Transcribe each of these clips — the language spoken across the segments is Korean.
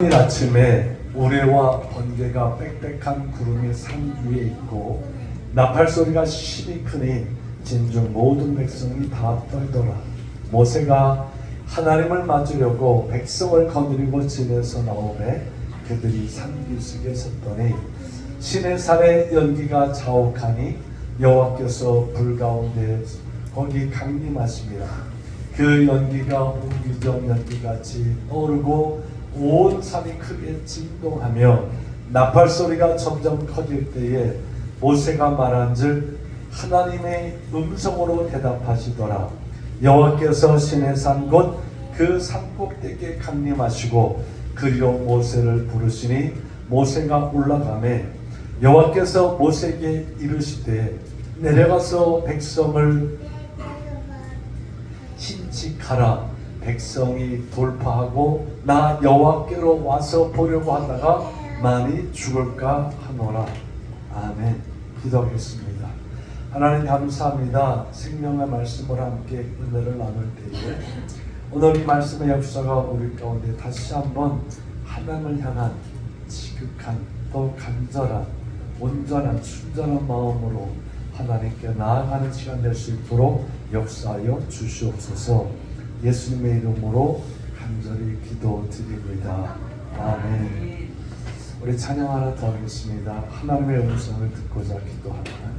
오늘 아침에 우레와 번개가 빽빽한 구름이 산 위에 있고 나팔 소리가 심히 크니 진중 모든 백성이 다 떨더라. 모세가 하나님을 맞으려고 백성을 거느리고 진에서 나오매 그들이 산기슭에 섰더니 시내산의 연기가 자욱하니 여호와께서 불 가운데 거기 강림하심이라. 그 연기가 웅기정 연기같이 떠오르고 온 산이 크게 진동하며 나팔 소리가 점점 커질 때에 모세가 말한즉 하나님의 음성으로 대답하시더라. 여호와께서 시내산 곧 그 산꼭대기에 강림하시고 그리로 모세를 부르시니 모세가 올라가매 여호와께서 모세에게 이르시되 내려가서 백성을 신칙하라. 백성이 돌파하고 나 여호와께로 와서 보려고 하다가 많이 죽을까 하노라. 아멘. 기도하겠습니다. 하나님 감사합니다. 생명의 말씀을 함께 은혜를 나눌 때에 오늘 이 말씀의 역사가 우리 가운데 다시 한번 하나님을 향한 지극한 또 간절한 온전한 순전한 마음으로 하나님께 나아가는 시간 될 수 있도록 역사하여 주시옵소서. 예수님의 이름으로 간절히 기도드립니다. 아멘. 우리 찬양 하나 더 하겠습니다. 하나님의 음성을 듣고자 기도합니다.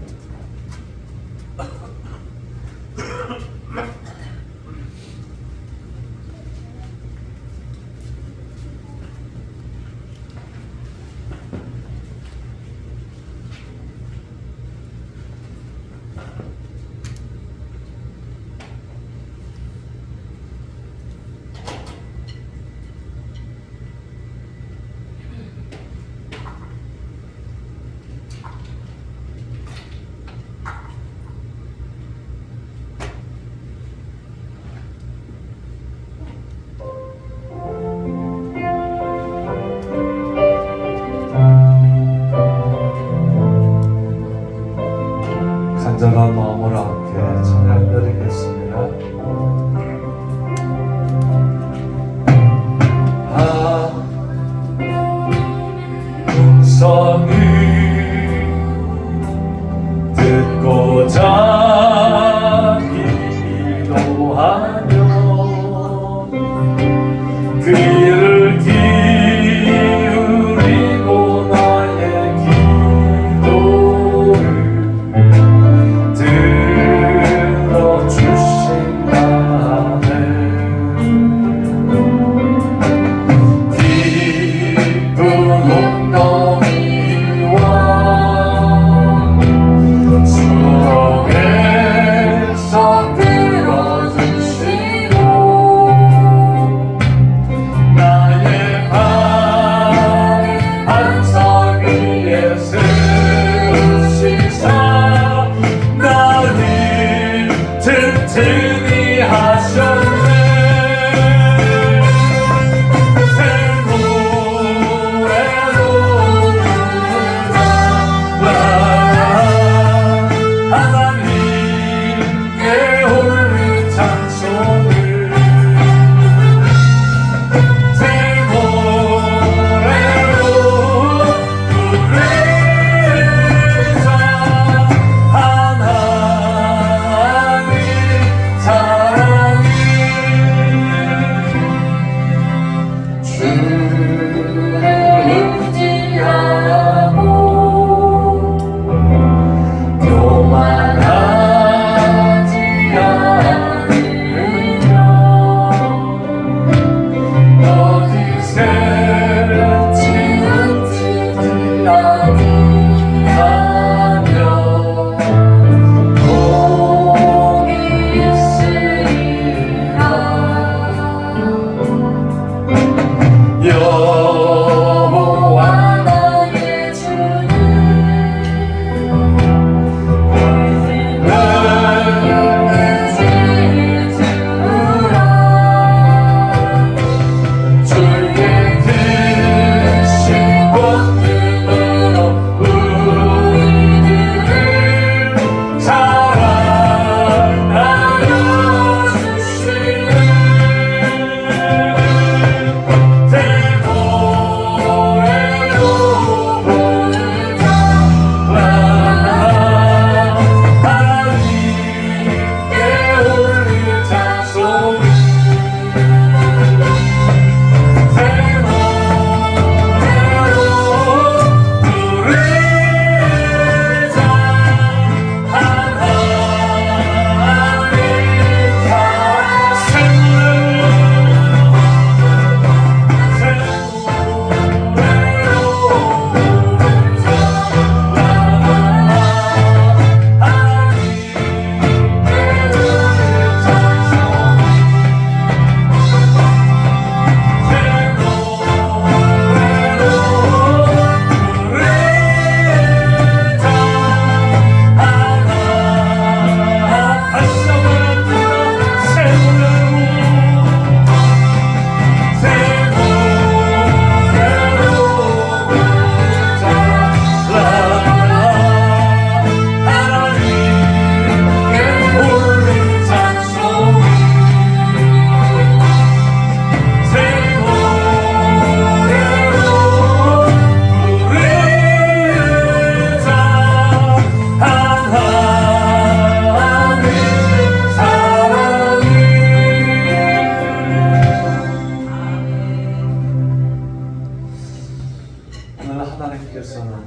하나님께서는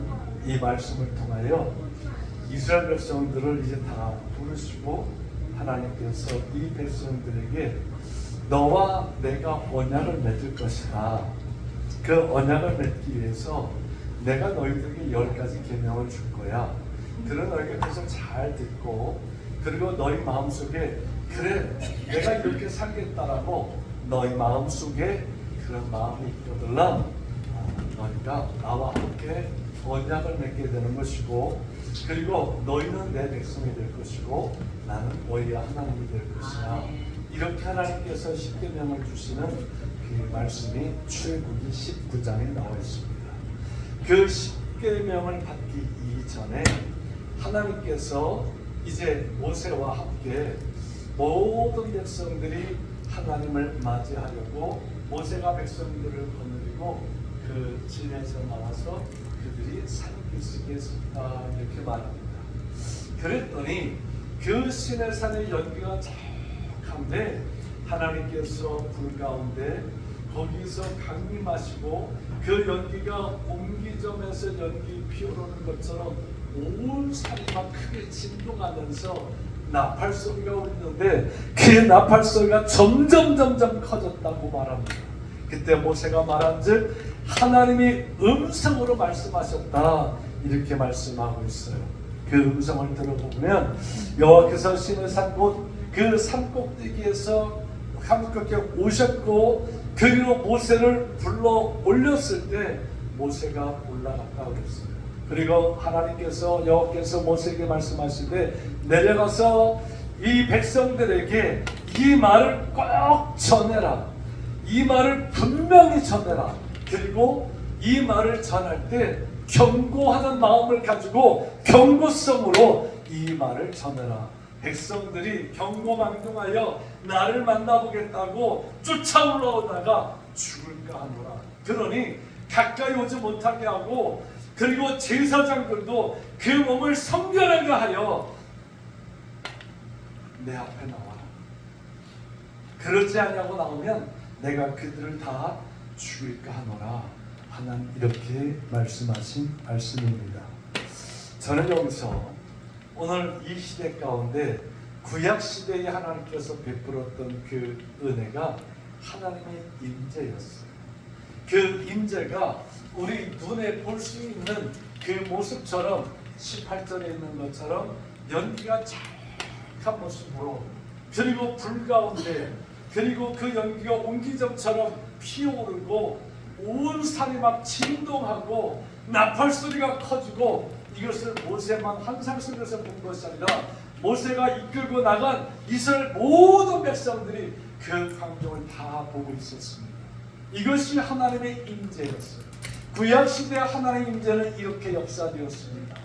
이 말씀을 통하여 이스라엘 백성들을 이제 다 부르시고 하나님께서 이 백성들에게 너와 내가 언약을 맺을 것이다. 그 언약을 맺기 위해서 내가 너희들에게 10가지 계명을 줄 거야. 그런 너희가 계속 잘 듣고 그리고 너희 마음속에 그래 내가 이렇게 살겠다라고 너희 마음속에 그런 마음이 있거들라 너희가 나와 함께 언약을 맺게 되는 것이고 그리고 너희는 내 백성이 될 것이고 나는 너희의 하나님이 될 것이야. 이렇게 하나님께서 십계명을 주시는 그 말씀이 출애굽기 19장에 나와 있습니다. 그 십계명을 받기 이전에 하나님께서 이제 모세와 함께 모든 백성들이 하나님을 맞이하려고 모세가 백성들을 거느리고 그 진에서 나와서 그들이 산기슭에 섰다 이렇게 말합니다. 그랬더니 그 시내산의 연기가 쫙한데 하나님께서 불 가운데 거기서 강림하시고 그 연기가 옹기점에서 연기 피어오르는 것처럼 온 산이 막 크게 진동하면서 나팔 소리가 울리는데 그 나팔 소리가 점점 커졌다고 말합니다. 그때 모세가 말한즉 하나님이 음성으로 말씀하셨다 이렇게 말씀하고 있어요. 그 음성을 들어보면 여호와께서 시내산 곧 그 산꼭대기에서 함께 오셨고 그리고 모세를 불러 올렸을 때 모세가 올라갔다고 그랬어요. 그리고 하나님께서 여호와께서 모세에게 말씀하시되 내려가서 이 백성들에게 이 말을 꼭 전해라. 이 말을 분명히 전해라. 그리고 이 말을 전할 때 경고하는 마음을 가지고 경고성으로 이 말을 전해라. 백성들이 경고망동하여 나를 만나보겠다고 쫓아 올라오다가 죽을까 하노라. 그러니 가까이 오지 못하게 하고 그리고 제사장들도 그 몸을 성결하게 하여 내 앞에 나와라. 그러지 않냐고 나오면 내가 그들을 다 죽일까 하노라. 하나님 이렇게 말씀하신 말씀입니다. 저는 여기서 오늘 이 시대 가운데 구약시대에 하나님께서 베풀었던 그 은혜가 하나님의 임재였어요. 그 임재가 우리 눈에 볼 수 있는 그 모습처럼 18절에 있는 것처럼 연기가 쫙한 모습으로 그리고 불 가운데 그리고 그 연기가 옹기점처럼 피어오르고 온 산이 막 진동하고 나팔 소리가 커지고 이것을 모세만 환상 속에서 본 것이 아니라 모세가 이끌고 나간 이스라엘 모든 백성들이 그 광경을 다 보고 있었습니다. 이것이 하나님의 임재였어요. 구약시대 하나님의 임재는 이렇게 역사되었습니다.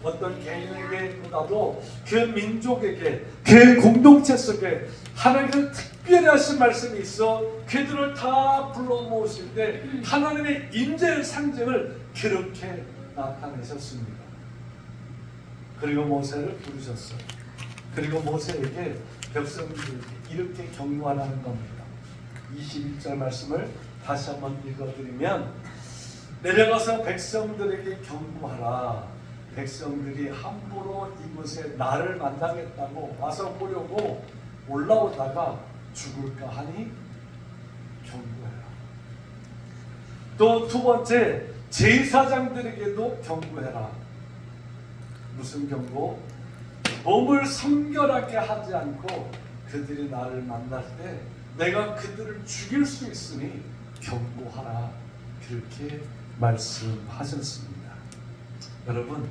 어떤 개인에게보다도 그 민족에게 그 공동체 속에 하나님께서 특별히 하신 말씀이 있어 그들을 다 불러 모으실 때 하나님의 임재의 상징을 그렇게 나타내셨습니다. 그리고 모세를 부르셨어요. 그리고 모세에게 백성들에게 이렇게 경고하라는 겁니다. 21절 말씀을 다시 한번 읽어드리면 내려가서 백성들에게 경고하라. 백성들이 함부로 이곳에 나를 만나겠다고 와서 보려고 올라오다가 죽을까 하니 경고해라. 또 두 번째 제사장들에게도 경고해라. 무슨 경고? 몸을 성결하게 하지 않고 그들이 나를 만날 때 내가 그들을 죽일 수 있으니 경고하라. 그렇게 말씀하셨습니다. 여러분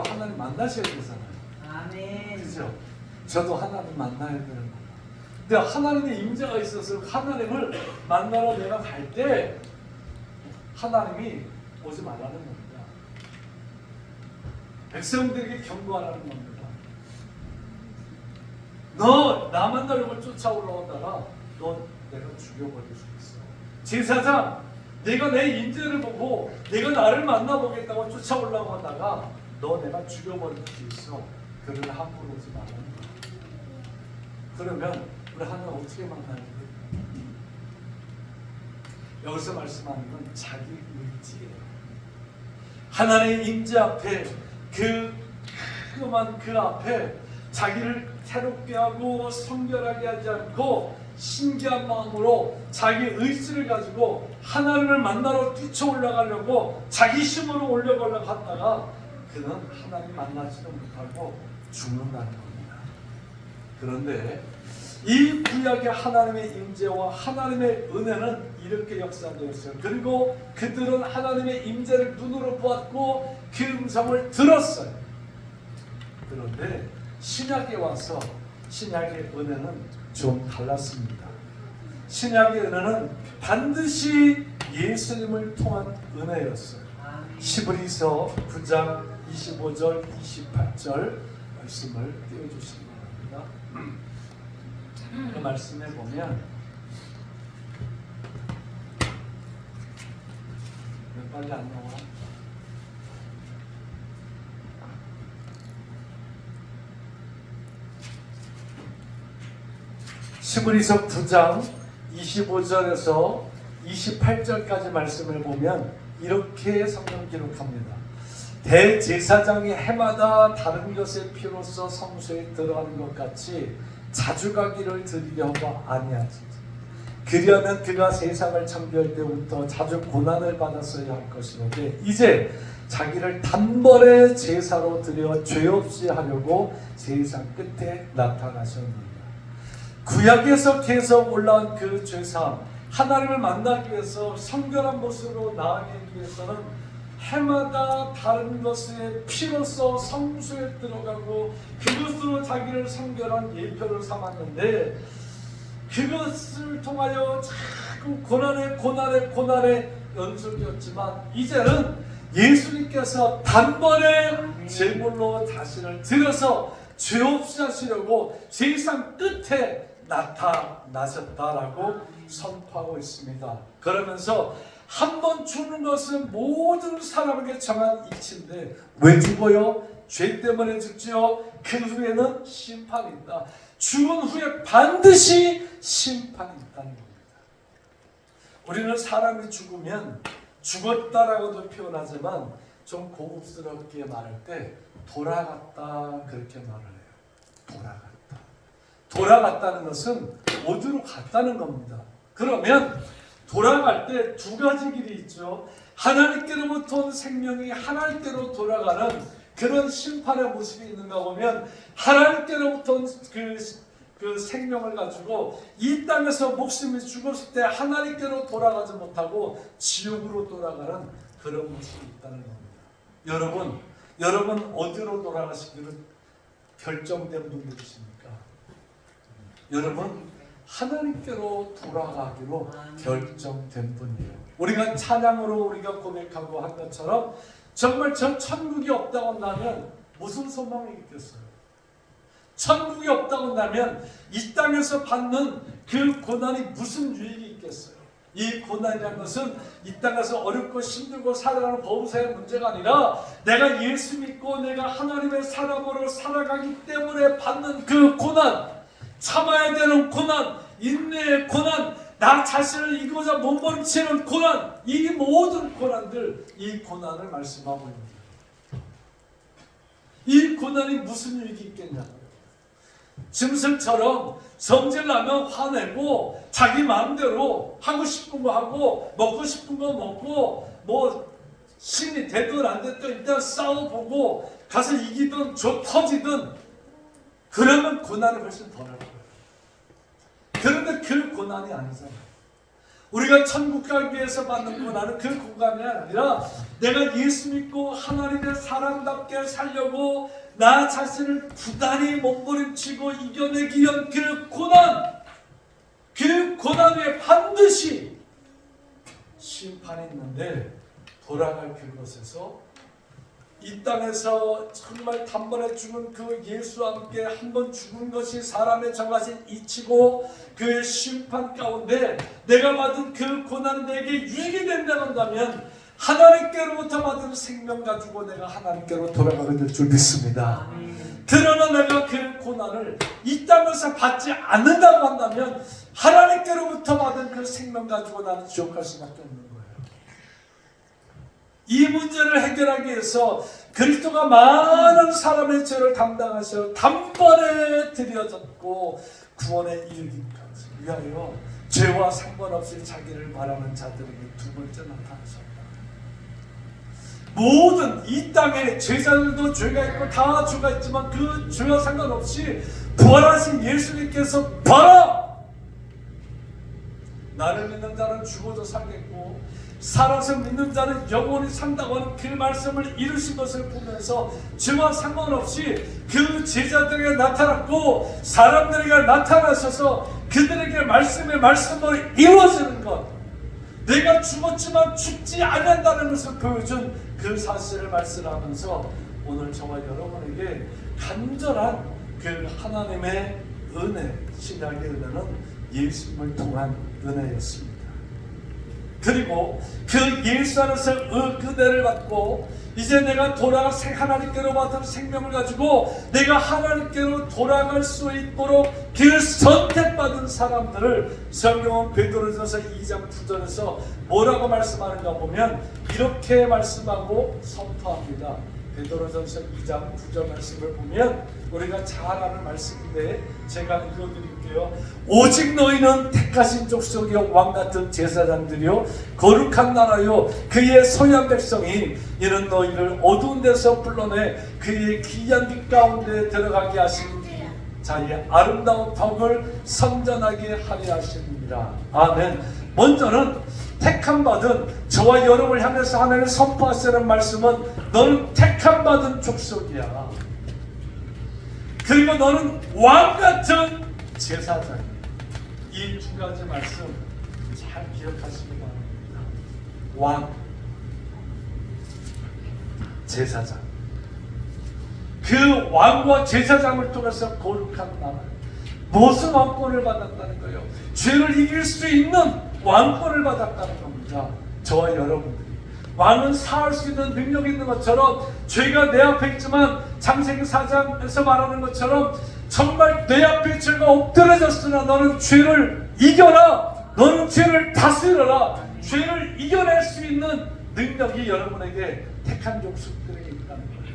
하나님 만나셔야 되잖아요. 아멘. 그죠? 저도 하나님 만나야 되는 거예요. 근데 하나님의 임재가 있어서 하나님을 만나러 내가 갈 때 하나님이 오지 말라는 겁니다. 백성들에게 경고하라는 겁니다. 너 나 만나려고 쫓아 올라오다가 너 내가 죽여버릴 수 있어. 제사장 내가 내 임재를 보고 내가 나를 만나보겠다고 쫓아 올라오다가 너 내가 죽여버릴 수 있어. 그를 함부로 오지 말라는 거야. 그러면 우리 하나님 어떻게 만나야 돼? 여기서 말씀하는 건 자기 의지예요. 하나님의 임재 앞에 그만 그 앞에 자기를 태롭게 하고 성결하게 하지 않고 신기한 마음으로 자기 의지를 가지고 하나님을 만나러 뛰쳐 올라가려고 자기 힘으로 올라가려고 하다가 그는 하나님 만나지도 못하고 죽는다는 겁니다. 그런데 이 구약의 하나님의 임재와 하나님의 은혜는 이렇게 역사되었어요. 그리고 그들은 하나님의 임재를 눈으로 보았고 그 음성을 들었어요. 그런데 신약에 와서 신약의 은혜는 좀 달랐습니다. 신약의 은혜는 반드시 예수님을 통한 은혜였어요. 히브리서 9장 25절 28절 말씀을 띄워주시기 바랍니다. 그 말씀에 보면 왜 빨리 안 나와? 히브리서 9장 25절에서 28절까지 말씀을 보면 이렇게 성경 기록합니다. 대제사장이 해마다 다른 것의 피로써 성소에 들어가는 것 같이 자주 가기를 드리려고 아니하지. 그리하면 그가 세상을 창조할 때부터 자주 고난을 받았어야 할 것이로되 이제 자기를 단번에 제사로 드려 죄 없이 하려고 세상 끝에 나타나셨느니라. 구약에서 계속 올라온 그 죄사함, 하나님을 만나기 위해서 성결한 모습으로 나아가기 위해서는 해마다 다른 것의 피로써 성소에 들어가고 그것으로 자기를 성결한 예표를 삼았는데 그것을 통하여 자꾸 고난의 연속이었지만 이제는 예수님께서 단번에 제물로 자신을 들여서 죄 없이 하시려고 세상 끝에 나타나셨다라고 선포하고 있습니다. 그러면서 한 번 죽는 것은 모든 사람에게 정한 이치인데 왜 죽어요? 죄 때문에 죽지요. 그 후에는 심판이 있다. 죽은 후에 반드시 심판이 있다는 겁니다. 우리는 사람이 죽으면 죽었다라고도 표현하지만 좀 고급스럽게 말할 때 돌아갔다 그렇게 말을 해요. 돌아갔다는 것은 어디로 갔다는 겁니다. 그러면 돌아갈 때 두 가지 길이 있죠. 하나님께로부터 온 생명이 하나님께로 돌아가는 그런 심판의 모습이 있는가 보면 하나님께로부터 온 그 생명을 가지고 이 땅에서 목숨이 죽었을 때 하나님께로 돌아가지 못하고 지옥으로 돌아가는 그런 모습이 있다는 겁니다. 여러분 어디로 돌아가시기로 결정된 분들이십니까? 여러분 하나님께로 돌아가기로 결정된 분이에요. 우리가 찬양으로 우리가 고백하고 한 것처럼 정말 저 천국이 없다고 한다면 무슨 소망이 있겠어요? 천국이 없다고 한다면 이 땅에서 받는 그 고난이 무슨 유익이 있겠어요? 이 고난이라는 것은 이 땅에서 어렵고 힘들고 살아가는 범사의 문제가 아니라 내가 예수 믿고 내가 하나님의 사람으로 살아가기 때문에 받는 그 고난, 참아야 되는 고난, 인내의 고난, 나 자신을 이기고자 몸부림치는 고난, 이 모든 고난들, 이 고난을 말씀하고 있습니다. 이 고난이 무슨 유익이 있겠냐고요. 짐승처럼 성질나면 화내고 자기 마음대로 하고 싶은 거 하고 먹고 싶은 거 먹고 뭐 신이 됐든 안 됐든 일단 싸워보고 가서 이기든 터지든 그러면 고난을 훨씬 덜 할 거예요. 그런데 그 고난이 아니잖아요. 우리가 천국 가기 위해서 받는 고난은 그 고난이 아니라 내가 예수 믿고 하나님의 사람답게 살려고 나 자신을 부단히 몸부림치고 이겨내기 위한 그 고난, 그 고난 위에 반드시 심판이 있는데 돌아갈 그곳에서 이 땅에서 정말 단번에 죽은 그 예수와 함께 한 번 죽은 것이 사람의 정하신 이치고 그의 심판 가운데 내가 받은 그 고난이 내게 유익이 된다고 한다면 하나님께로부터 받은 생명 가지고 내가 하나님께로 돌아가게 될 줄 믿습니다. 그러나 내가 그 고난을 이 땅에서 받지 않는다고 한다면 하나님께로부터 받은 그 생명 가지고 나는 지옥 갈 수밖에 없는 거예요. 이 문제를 해결하기 위해서 그리스도가 많은 사람의 죄를 담당하셔 단번에 드려졌고 구원에 이르기까지 위하여 죄와 상관없이 자기를 바라는 자들에게 두 번째 나타나셨다. 모든 이 땅에 제자들도 죄가 있고 다 죄가 있지만 그 죄와 상관없이 부활하신 예수님께서 봐라! 나를 믿는 자는 죽어도 살겠고 살아서 믿는 자는 영원히 산다고 하는 그 말씀을 이루신 것을 보면서 죄와 상관없이 그 제자들에게 나타났고 사람들에게 나타나셔서 그들에게 말씀의 말씀으로 이루어지는 것, 내가 죽었지만 죽지 않는다는 것을 보여준 그 사실을 말씀하면서 오늘 저와 여러분에게 간절한 그 하나님의 은혜, 신약의 은혜는 예수님을 통한 은혜였습니다. 그리고 그 예수 안에서 은혜를 받고 이제 내가 돌아가 하나님께로 받은 생명을 가지고 내가 하나님께로 돌아갈 수 있도록 그 선택받은 사람들을 성경은 베드로전서 2장 9절에서 뭐라고 말씀하는가 보면 이렇게 말씀하고 선포합니다. 베드로전서 2장 9절 말씀을 보면 우리가 잘 아는 말씀인데 제가 읽어드릴게요. 오직 너희는 택하신 족속이요 왕같은 제사장들이요 거룩한 나라요 그의 소유한 백성이 이는 너희를 어두운 데서 불러내 그의 기이한 빛 가운데 들어가게 하신 자의 아름다운 덕을 선전하게 하려 하십니다. 아멘. 먼저는 택함받은 저와 여러분을 향해서 하나님 선포하시는 말씀은 너는 택함받은 족속이야. 그리고 너는 왕같은 제사장이야. 이 두 가지 말씀 잘 기억하시기 바랍니다. 왕, 제사장. 그 왕과 제사장을 통해서 거룩한 나라. 무슨 왕권을 받았다는 거예요? 죄를 이길 수 있는 왕권을 받았다는 겁니다. 저와 여러분들이 왕은 사할 수 있는 능력이 있는 것처럼 죄가 내 앞에 있지만 창세기 4장에서 말하는 것처럼 정말 내 앞에 죄가 엎드려졌으나 너는 죄를 이겨라. 너는 죄를 다스려라. 죄를 이겨낼 수 있는 능력이 여러분에게 택한 족속들에게 있다는 거예요.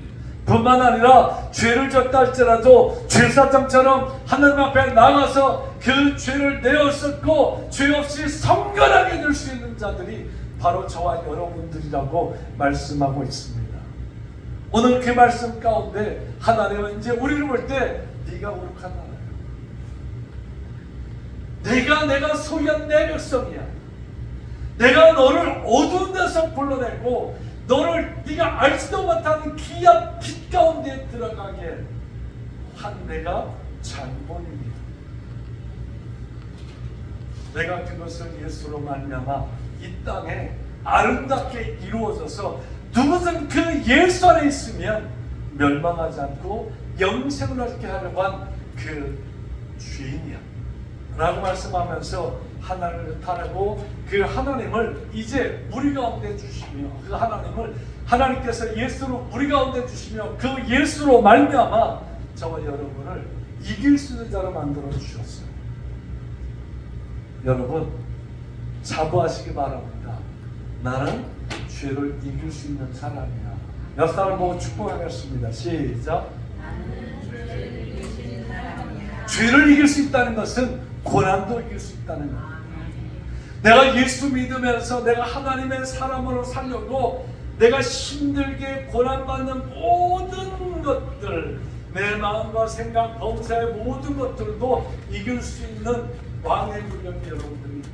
뿐만 아니라 죄를 졌다 할지라도 제사장처럼 하나님 앞에 나가서 그 죄를 내어쓰고 죄 없이 성결하게 될 수 있는 자들이 바로 저와 여러분들이라고 말씀하고 있습니다. 오늘 그 말씀 가운데 하나님은 이제 우리를 볼 때 네가 거룩한 나라야. 내가 소유한 내 백성이야. 내가 너를 어두운 데서 불러내고 너를 네가 알지도 못하는 기이한 빛 가운데 들어가게 한 내가 장본입니다. 내가 그것을 예수로 말미암아 이 땅에 아름답게 이루어져서 누구든 그 예수 안에 있으면 멸망하지 않고 영생을 얻게 하려고 한 그 주인이야 라고 말씀하면서 하나님을 나타내고 그 하나님을 이제 우리 가운데 주시며 그 하나님을 하나님께서 예수로 우리 가운데 주시며 그 예수로 말미암아 저와 여러분을 이길 수 있는 자로 만들어 주셨어요. 여러분 자부하시기 바랍니다. 나는 죄를 이길 수 있는 사람이야. 옆 사람 보고 축복하겠습니다. 시작. 죄를 이길 수 있다는 것은 고난도 이길 수 있다는 거예요. 내가 예수 믿으면서 내가 하나님의 사람으로 살려고 내가 힘들게 고난받는 모든 것들, 내 마음과 생각, 범사의 모든 것들도 이길 수 있는 왕의 권력이 여러분들이 있다.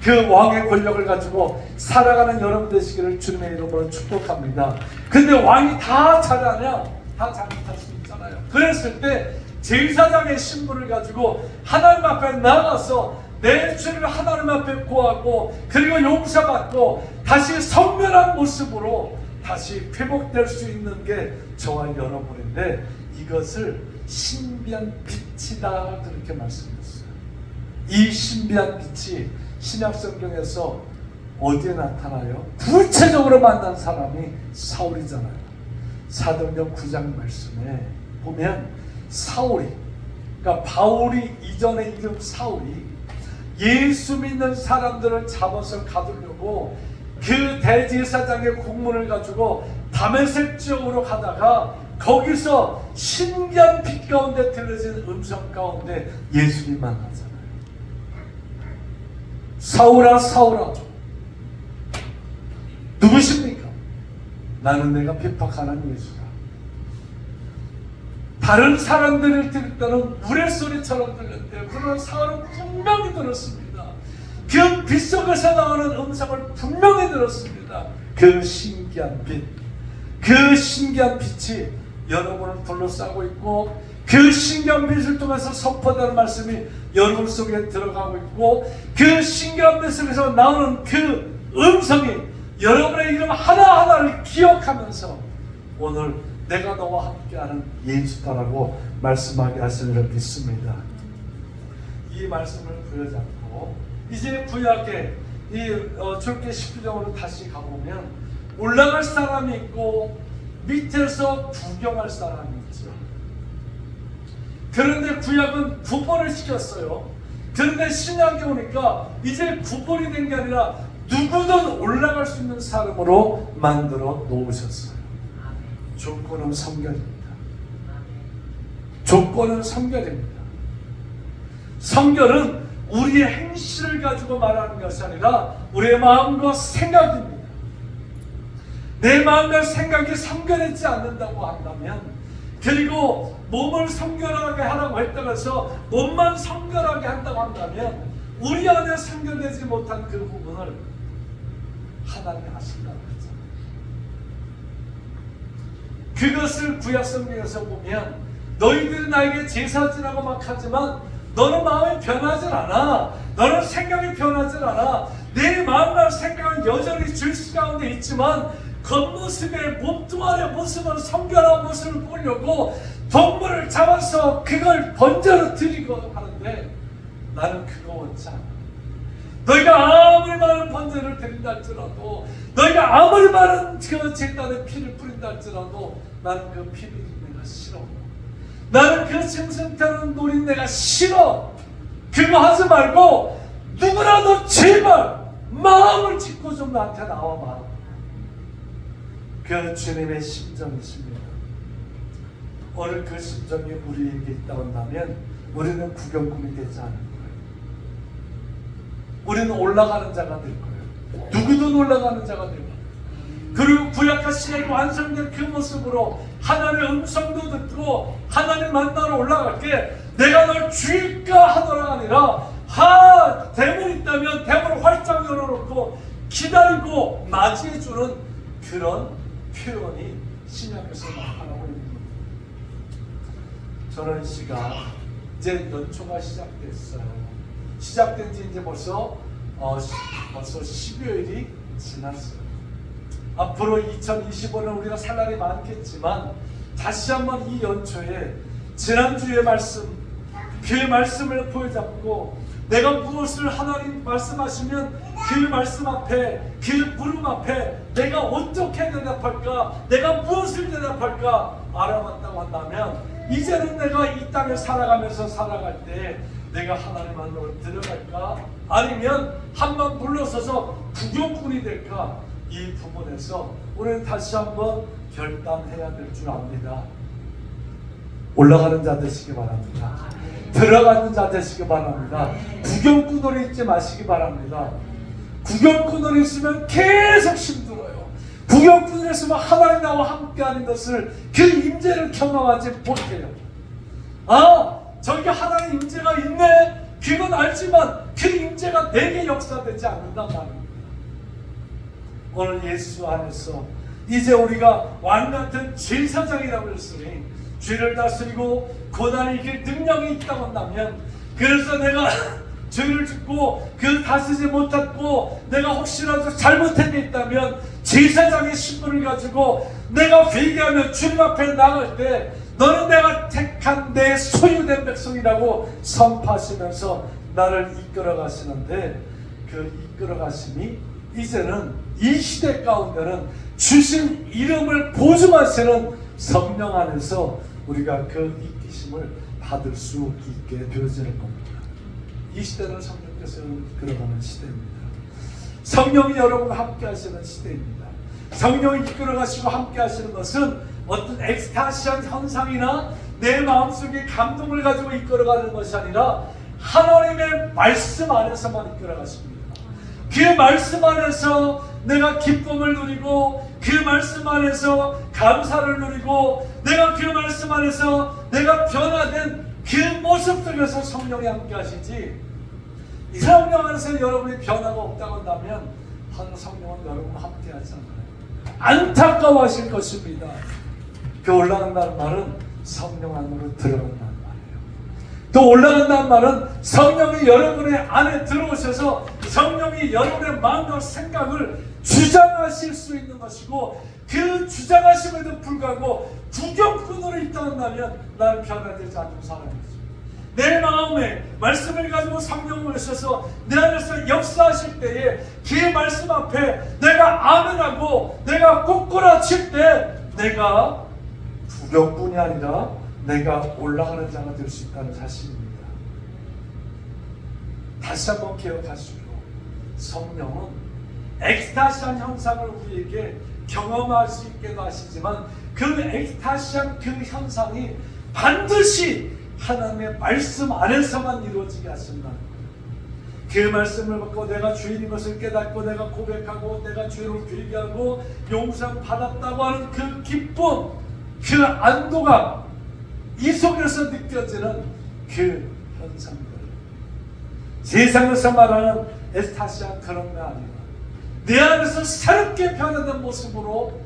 그 왕의 권력을 가지고 살아가는 여러분 되시기를 주님의 이름으로 축복합니다. 근데 왕이 다 잘하냐? 다 잘못할 수 있잖아요. 그랬을 때 제사장의 신분을 가지고 하나님 앞에 나가서 내 죄를 하나님 앞에 고하고 그리고 용서받고 다시 선멸한 모습으로 다시 회복될 수 있는 게 저와 여러분인데 이것을 신비한 빛이다 그렇게 말씀했어요. 이 신비한 빛이 신약성경에서 어디에 나타나요? 구체적으로 만난 사람이 사울이잖아요. 사도행전 9장 말씀에 보면 사울이, 그러니까 바울이 이전의 이름 사울이 예수 믿는 사람들을 잡아서 가두려고 그 대제사장의 공문을 가지고 다메섹 지역으로 가다가 거기서 신기한 빛 가운데 들려진 음성 가운데 예수님 만나잖아요. 사울아 사울아 누구십니까? 나는 내가 핍박하는 예수다. 다른 사람들을 들을 때는 우레소리처럼 들렸는데 그러나 사울은 분명히 들었습니다. 그 빛 속에서 나오는 음성을 분명히 들었습니다. 그 신기한 빛, 그 신기한 빛이 여러분을 둘러싸고 있고 그 신기한 빛을 통해서 선포되는 말씀이 여러분 속에 들어가고 있고 그 신기한 빛 속에서 나오는 그 음성이 여러분의 이름 하나하나를 기억하면서 오늘 내가 너와 함께하는 예수다라고 말씀하게 하시리라 믿습니다. 이 말씀을 부여잡고 이제 구약의 이 출애굽기 19장으로 다시 가보면 올라갈 사람이 있고 밑에서 구경할 사람이 있죠. 그런데 구약은 구분을 시켰어요. 그런데 신약에 오니까 이제 구분이 된 게 아니라 누구든 올라갈 수 있는 사람으로 만들어 놓으셨어요. 조건은 성결입니다. 조건은 성결입니다. 성결은 우리의 행실을 가지고 말하는 것이 아니라 우리의 마음과 생각입니다. 내 마음과 생각이 성결하지 않는다고 한다면, 그리고 몸을 성결하게 하라고 했다고 해서 몸만 성결하게 한다고 한다면 우리 안에 성결되지 못한 그 부분을 하나님이 하신다고 했잖아요. 그것을 구약 성경에서 보면 너희들이 나에게 제사 지라고 막 하지만 너는 마음이 변하질 않아. 너는 생각이 변하질 않아. 내 마음과 생각은 여전히 질서 가운데 있지만 겉모습의 몸뚱아리의 모습은 성결한 모습을 보려고 동물을 잡아서 그걸 번제로 드리고 하는데 나는 그거 원치 않아. 너희가 아무리 많은 번제를 드린다 할지라도, 너희가 아무리 많은 그 제단에 피를 뿌린다 할지라도 나는 그 피를 내가 싫어. 나는 그 생생타는 노린내가 싫어. 그거 하지 말고 누구라도 제발 마음을 짓고 좀 나한테 나와봐. 그 주님의 심정이십니다. 오늘 그 심정이 우리에게 있다고 한다면 우리는 구경꾼이 되지 않을 거예요. 우리는 올라가는 자가 될 거예요. 누구든 올라가는 자가 될 거예요. 그리고 구약과 신약이 완성된 그 모습으로 하나님의 음성도 듣고 하나님 만나러 올라갈게. 내가 널 죽일까 하더라 아니라 대문 있다면 대문을 활짝 열어놓고 기다리고 맞이해주는 그런 표현이 신약에서 나타나고 있는 겁니다. 전원 씨가 이제 연초가 시작됐어요. 시작된 지 이제 벌써 12월이 지났어요. 앞으로 2025년 우리가 살 날이 많겠지만 다시 한번 이 연초에 지난주의 말씀, 그 말씀을 보여잡고 내가 무엇을 하나님 말씀하시면 그 말씀 앞에, 그 물음 앞에 내가 어떻게 대답할까, 내가 무엇을 대답할까 알아봤다고 한다면 이제는 내가 이 땅에 살아가면서 살아갈 때 내가 하나님 안으로 들어갈까 아니면 한번 물러서서 구경꾼이 될까, 이 부분에서 우리는 다시 한번 결단해야 될 줄 압니다. 올라가는 자 되시기 바랍니다. 들어가는 자 되시기 바랍니다. 구경꾼으로 있지 마시기 바랍니다. 구경꾼으로 있으면 계속 힘들어요. 구경꾼으로 있으면 하나님 나와 함께하는 것을, 그 임재를 경험하지 못해요. 저기 하나님 임재가 있네, 그건 알지만 그 임재가 내게 역사되지 않는단 말입니다. 오늘 예수 안에서 이제 우리가 왕같은 제사장이라고 했으니 죄를 다스리고 고난을 이길 능력이 있다고 한다면, 그래서 내가 죄를 짓고 그 다스리지 못했고 내가 혹시라도 잘못한 게 있다면 제사장의 신분을 가지고 내가 회개하며 주님 앞에 나갈 때 너는 내가 택한 내 소유된 백성이라고 선포하시면서 나를 이끌어 가시는데, 그 이끌어 가심이 이제는 이 시대 가운데는 주신 이름을 보증하시는 성령 안에서 우리가 그 이끄심을 받을 수 있게 되어지는 겁니다. 이 시대는 성령께서 이끌어가는 시대입니다. 성령이 여러분과 함께 하시는 시대입니다. 성령이 이끌어 가시고 함께 하시는 것은 어떤 엑스타시한 현상이나 내 마음속에 감동을 가지고 이끌어가는 것이 아니라 하나님의 말씀 안에서만 이끌어 가십니다. 그 말씀 안에서 내가 기쁨을 누리고, 그 말씀 안에서 감사를 누리고, 내가 그 말씀 안에서 내가 변화된 그 모습 속에서 성령이 함께 하시지, 이 성령 안에서 여러분이 변화가 없다고 한다면 성령은 여러분과 함께 하지 않아요. 안타까워하실 것입니다. 그 올라간다는 말은 성령 안으로 들어간다는 말이에요. 또 올라간다는 말은 성령이 여러분의 안에 들어오셔서 성령이 여러분의 마음과 생각을 주장하실 수 있는 것이고, 그 주장하심에도 불구하고 구경꾼으로 있다 한다면 나는 변화되지 않는 사람이죠. 내 마음에 말씀을 가지고 성령을 오셔서 내 안에서 역사하실 때에 그 말씀 앞에 내가 아멘하고 내가 꼬꾸라칠 때 내가 구경뿐이 아니라 내가 올라가는 자가 될 수 있다는 사실입니다. 다시 한번 기억하시고, 성령은 엑스타시한 현상을 우리에게 경험할 수 있게도 하시지만 그 엑스타시한 그 현상이 반드시 하나님의 말씀 안에서만 이루어지게 하신다는 거예요. 그 말씀을 받고 내가 주인인 것을 깨닫고 내가 고백하고 내가 죄를 회개하고 용서를 받았다고 하는 그 기쁨, 그 안도가 이 속에서 느껴지는 그 현상들, 세상에서 말하는 에스타시아 그런 게 아니라 내 안에서 새롭게 변화된 모습으로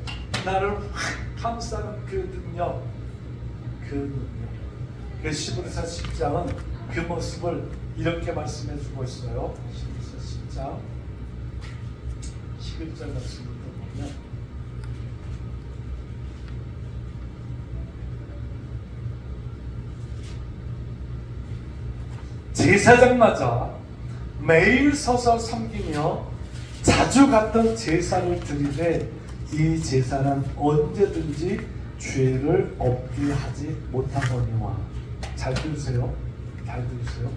나를 확 감싸는 그 능력, 그 시브리서 10장은 그 모습을 이렇게 말씀해 주고 있어요. 시브리서 10장 11절 말씀부터 보면, 제사장마다 매일 서서 섬기며 자주 갔던 제사를 드리되 이 제사는 언제든지 죄를 없게 하지 못하거니와. 잘 들으세요. 잘 들으세요.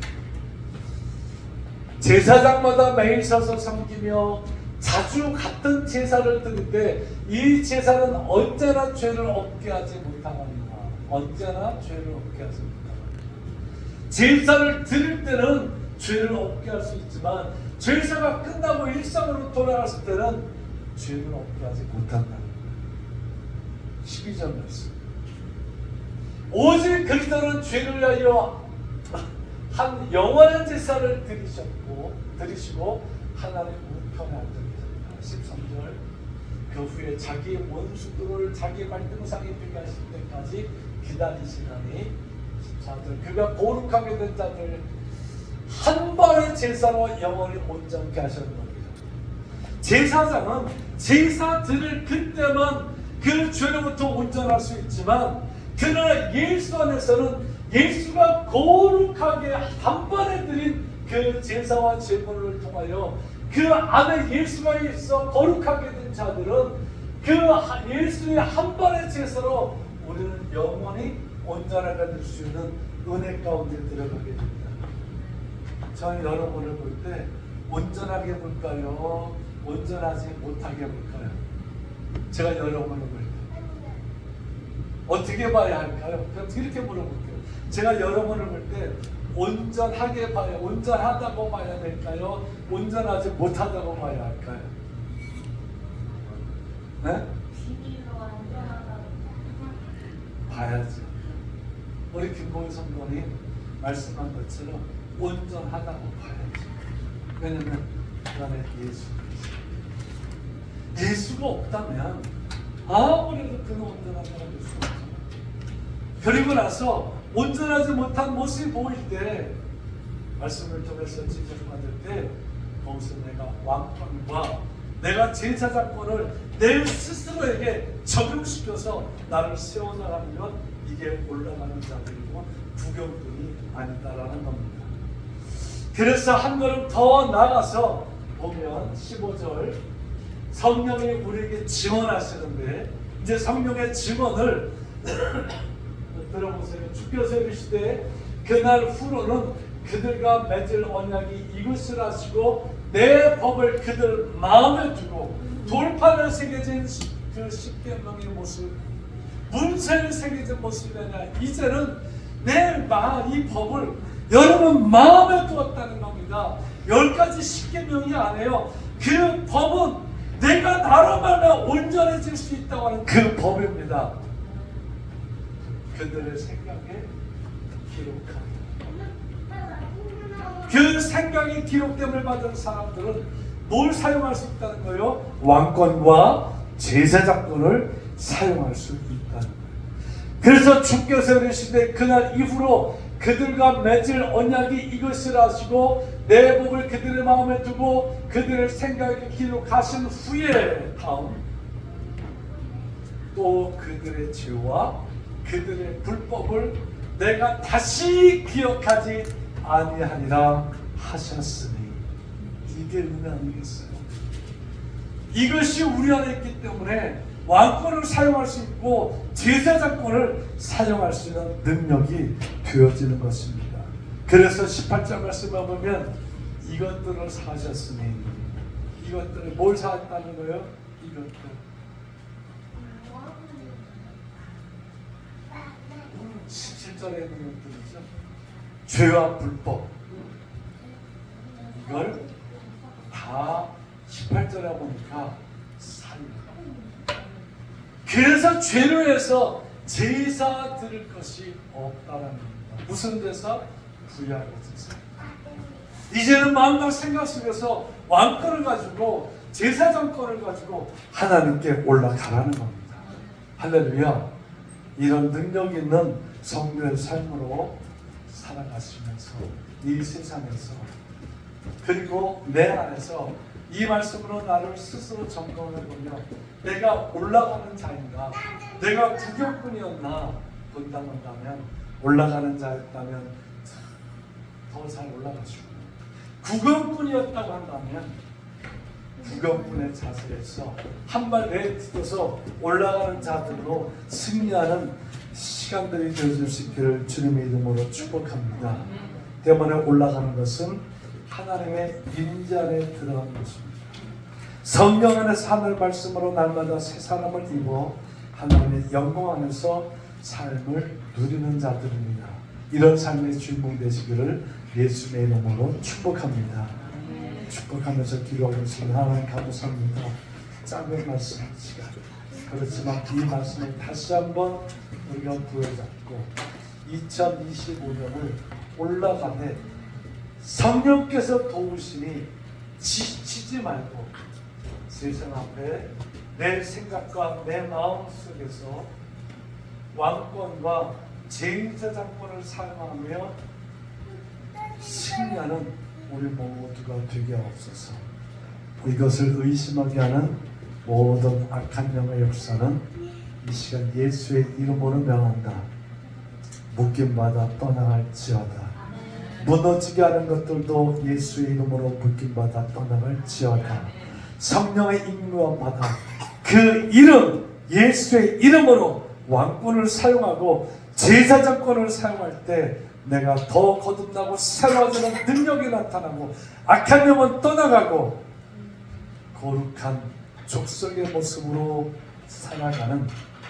제사장마다 매일 서서 섬기며 자주 같은 제사를 드리되 이 제사는 언제나 죄를 없게 하지 못하거니와. 언제나 죄를 없게 하지 못하거니와. 제사를 드릴 때는 죄를 없게 할 수 있지만 제사가 끝나고 일상으로 돌아갔을 때는 죄를 없게 하지 못한다. 12절 말씀. 오직 그리스도는 죄를 위하여 한 영원한 제사를 드리시고 하나님 우편에 앉으셨습니다. 13절. 그 후에 자기 원수들을 자기 발등상에 비게 하실 때까지 기다리시나니 14절. 그가 거룩하게 된 자들 한 번의 제사로 영원히 온전케 하셨는 겁니다. 제사장은 제사 드릴 그때만 그 죄로부터 온전할 수 있지만, 그러나 예수 안에서는 예수가 거룩하게 한 번에 드린 그 제사와 제물을 통하여 그 안에 예수가 있어 거룩하게 된 자들은 그 예수의 한 번의 제사로 우리는 영원히 온전하게 될 수 있는 은혜 가운데 들어가게 됩니다. 저는 여러분을 볼 때 온전하게 볼까요? 온전하지 못하게 볼까요? 제가 여러분을 볼 때 어떻게 봐야 할까요? 그럼 이렇게 물어볼게요. 제가 여러분을 볼 때 온전하게 봐야, 온전하다고 봐야 될까요? 온전하지 못하다고 봐야 할까요? 네? 봐야죠. 우리 김봉희 성도님 말씀한 것처럼 온전하다고 봐야죠. 왜냐면 그 안에 예수가 없다면 아무래도 그는 온전한 사람이 될 수 없잖아요. 그리고 나서 온전하지 못한 모습이 보일 때 말씀을 통해서 지적받을 때 거기서 내가 왕권과 내가 제사장권을 내 스스로에게 적용시켜서 나를 세워나가는 것, 이게 올라가는 자들이고 구경꾼이 아니다라는 겁니다. 그래서 한 걸음 더 나가서 보면 15절 성령이 우리에게 증언하시는데, 이제 성령의 증언을 들어보세요. 주께서 이르시되 그날 후로는 그들과 맺을 언약이 이것을 하시고 내 법을 그들 마음에 두고 돌판에 새겨진 그 십계명의 모습, 문서에 새겨진 모습이 아니라 이제는 이 법을 여러분 마음에 두었다는 겁니다. 10가지 십계명이 아니에요. 그 법은 내가 나로 말하면 온전해질 수 있다고 하는 그 법입니다. 그들의 생각에 기록하는 그 생각이 기록됨을 받은 사람들은 뭘 사용할 수 있다는 거예요? 왕권과 제사장권을 사용할 수 있다는 거예요. 그래서 주께서 이르시되 그날 이후로 그들과 맺을 언약이 이것이라 하시고 내 법을 그들의 마음에 두고 그들의 생각에 기록하신 후에 다음 또 그들의 죄와 그들의 불법을 내가 다시 기억하지 아니하니라 하셨으니 이게 은혜 아니겠어요? 이것이 우리 안에 있기 때문에 왕권을 사용할 수 있고 제사장권을 사용할 수 있는 능력이 되어지는 것입니다. 그래서 18절 말씀을 보면 이것들을 사셨으니 이것들을 뭘 사했다는 거예요? 이것들 17절에 있는 것들이죠. 죄와 불법 이걸 다 18절에 보니까 살려. 그래서 죄로 해서 제사 드릴 것이 없다는 겁니다. 무슨 제사? 구약의 제사. 이제는 마음과 생각 속에서 왕권을 가지고 제사장권을 가지고 하나님께 올라가라는 겁니다. 할렐루야. 이런 능력 있는 성도의 삶으로 살아가시면서 이 세상에서 그리고 내 안에서 이 말씀으로 나를 스스로 점검해보며 내가 올라가는 자인가, 내가 구경꾼이었나 본다면 올라가는 자였다면 더 잘 올라가시고, 구경꾼이었다고 한다면 구경꾼의 자세에서 한 발 내딛어서 올라가는 자들로 승리하는 시간들이 되어질 수 있기를 주님의 이름으로 축복합니다. 때문에 올라가는 것은 하나님의 임재 안에 들어가는 것입니다. 성령 안에서 하늘 말씀으로 날마다 새 사람을 입어 하나님의 영광 안에서 삶을 누리는 자들입니다. 이런 삶의 주인공 되시기를 예수의 이름으로 축복합니다. 축복하면서 기도하고 있습니다. 하나님 감사합니다. 짧은 말씀 시간 그렇지만 이 말씀을 다시 한번 우리가 부여잡고 2025년을 올라가되 성령께서 도우시니 지치지 말고 세상 앞에 내 생각과 내 마음 속에서 왕권과 제사장권을 사용하며 승리하는 우리 모두가 되게 하옵소서. 이것을 의심하게 하는 모든 악한 영의 역사는 이 시간 예수의 이름으로 명한다. 묶임받아 떠나갈지어다. 무너지게 하는 것들도 예수의 이름으로 묶임받아 떠나갈지어다. 성령의 임무와 받아 그 이름 예수의 이름으로 왕권을 사용하고 제사장권을 사용할 때 내가 더 거듭나고 새로워지는 능력이 나타나고 악한 영은 떠나가고 거룩한 족속의 모습으로 살아가는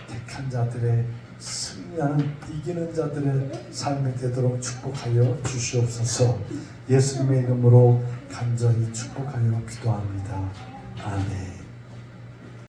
택한 자들의 승리하는 이기는 자들의 삶이 되도록 축복하여 주시옵소서. 예수님의 이름으로 간절히 축복하여 기도합니다. 아멘.